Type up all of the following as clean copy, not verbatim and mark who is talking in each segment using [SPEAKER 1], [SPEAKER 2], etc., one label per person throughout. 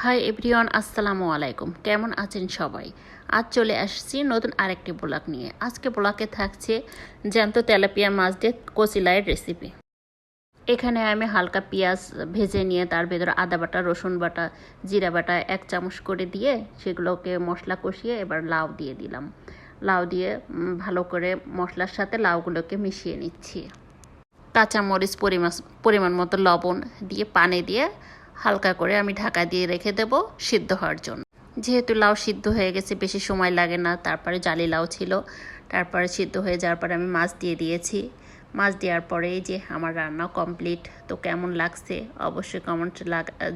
[SPEAKER 1] Hi everyone, আসসালামু আলাইকুম। কেমন আছেন সবাই? আজ চলে আসছি নতুন আরেকটি ব্লগ নিয়ে। আজকে ব্লগে থাকছে জ্যান্ত তেলাপিয়া মাছ দিয়ে কচিলাইয়ের রেসিপি। এখানে আমি হালকা পেঁয়াজ ভেজে নিয়ে তার ভেতরে আদা বাটা, রসুন বাটা, জিরা বাটা 1 চামচ করে দিয়ে সেগুলোকে মশলা কষিয়ে এবার লাউ দিয়ে দিলাম। লাউ দিয়ে ভালো করে মশলার সাথে লাউগুলোকে মিশিয়ে নিচ্ছি। কাঁচামরিচ পরিমাণ মতো লবণ দিয়ে পানি দিয়ে হালকা করে আমি ঢাকা দিয়ে রেখে দেব সিদ্ধ হওয়ার জন্য। যেহেতু লাউ সিদ্ধ হয়ে গেছে, বেশি সময় লাগে না। তারপরে জালি লাউ ছিল, তারপরে সিদ্ধ হয়ে যাওয়ার পরে আমি মাছ দিয়ে দিয়েছি। মাছ দেওয়ার পরে যে আমার রান্না কমপ্লিট। তো কেমন লাগছে অবশ্যই কমেন্ট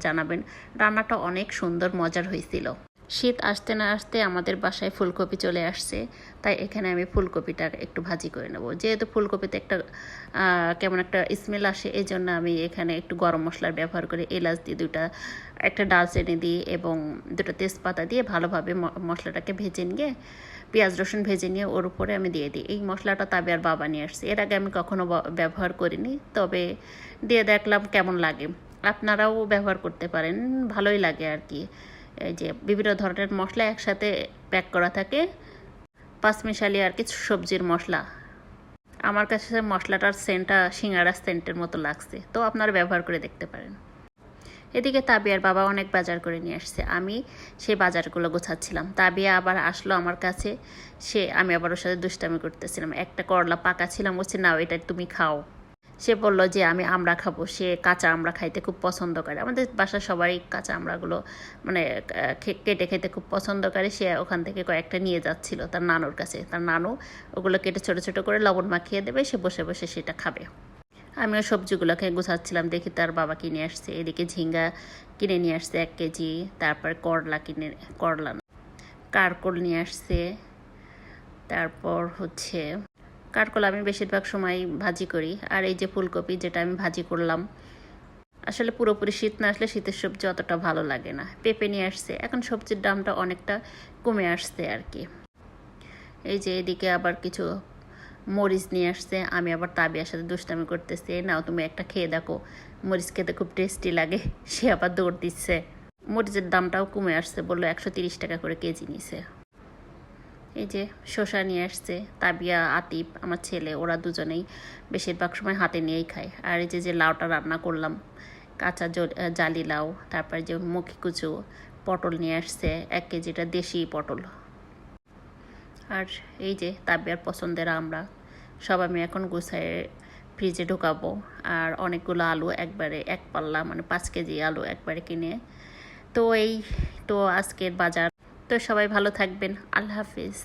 [SPEAKER 1] জানাবেন। রান্নাটা অনেক সুন্দর, মজার হয়েছিল। শীত আসতে না আসতে আমাদের বাসায় ফুলকপি চলে আসছে, তাই এখানে আমি ফুলকপিটা একটু ভাজি করে নেব। যেহেতু ফুলকপিতে একটা কেমন একটা স্মেল আসে, এই জন্য আমি এখানে একটু গরম মশলার ব্যবহার করে এলাচ দিয়ে একটা ডালচিনি দিই এবং 2টা তেজপাতা দিয়ে ভালোভাবে মশলাটাকে ভেজে নিয়ে পেঁয়াজ রসুন ভেজে নিয়ে ওর উপরে আমি দিয়ে দিই। এই মশলাটা তাবিয়ার বাবা নিয়ে আসছে, এর আগে আমি কখনো ব্যবহার করিনি, তবে দিয়ে দেখলাম কেমন লাগে। আপনারাও ব্যবহার করতে পারেন, ভালোই লাগে আর কি। এই যে বিভিন্ন ধরনের মশলা একসাথে প্যাক করা থাকে, পাঁচমিশালি আর কিছু সবজির মশলা। আমার কাছে মশলাটার সেন্টটা সিঙ্গাড়ার সেন্টের মতো লাগছে, তো আপনারা ব্যবহার করে দেখতে পারেন। এদিকে তাবিয়ার বাবা অনেক বাজার করে নিয়ে আসছে, আমি সেই বাজারগুলো গোছাচ্ছিলাম। তাবিয়া আবার আসলো আমার কাছে, আমি আবার ওর সাথে দুষ্টামি করতেছিলাম। একটা করলা পাকা ছিলাম, বলছে নাও এটা তুমি খাও। সে বলল যে আমি আমড়া খাবো, সে কাঁচা আমড়া খাইতে খুব পছন্দ করে। আমাদের বাসার সবাই কাঁচা আমড়াগুলো মানে কেটে খেতে খুব পছন্দ করে। সে ওখান থেকে কয়েকটা নিয়ে যাচ্ছিল তার নানুর কাছে। তার নানু ওগুলো কেটে ছোটো ছোটো করে লবণ মাখিয়ে দেবে, সে বসে বসে সেটা খাবে। আমিও সবজিগুলোকে গুছাচ্ছিলাম, দেখি তার বাবা কিনে আসছে। এদিকে ঝিঙ্গা কিনে নিয়ে আসছে 1 কেজি, তারপর করলা কারকল নিয়ে আসছে। তারপর কারকল আমি বেশিরভাগ সময় ভাজি করি। আর এই যে ফুলকপি, যেটা আমি ভাজি করলাম। আসলে পুরোপুরি শীত না আসলে শীতের সবজি অতটা ভালো লাগে না। পেঁপে নিয়ে আসছে, এখন সবজির দামটা অনেকটা কমে আসছে আর কি। এই যে এদিকে আবার কিছু মরিচ নিয়ে আসছে। আমি আবার তাবিয়ার সাথে দুষ্টামি করতেছি, নাও তুমি একটা খেয়ে দেখো, মরিচ খেতে খুব টেস্টি লাগে। সে আবার দৌড় দিচ্ছে। মরিচের দামটাও কমে আসছে, বললো 130 টাকা করে কেজি নিছে। এই যে শসা নিয়ে আসছে। তাবিয়া, আতিফ, আমার ছেলে, ওরা দুজনেই বেশিরভাগ সময় হাতে নিয়েই খায়। আর এই যে লাউটা রান্না করলাম, কাঁচা জালি লাউ, তারপরে যে মুখি কুচু পটল নিয়ে আসছে 1 কেজিটা দেশি পটল। আর এই যে তাবিয়ার পছন্দের আমরা সব আমি এখন গুছায় ফ্রিজে ঢোকাবো। আর অনেকগুলো আলু একবারে 1 পাল্লা, মানে 5 কেজি আলু একবারে কিনে। তো এই তো আজকের বাজার। তো সবাই ভালো থাকবেন, আল্লাহ হাফিজ।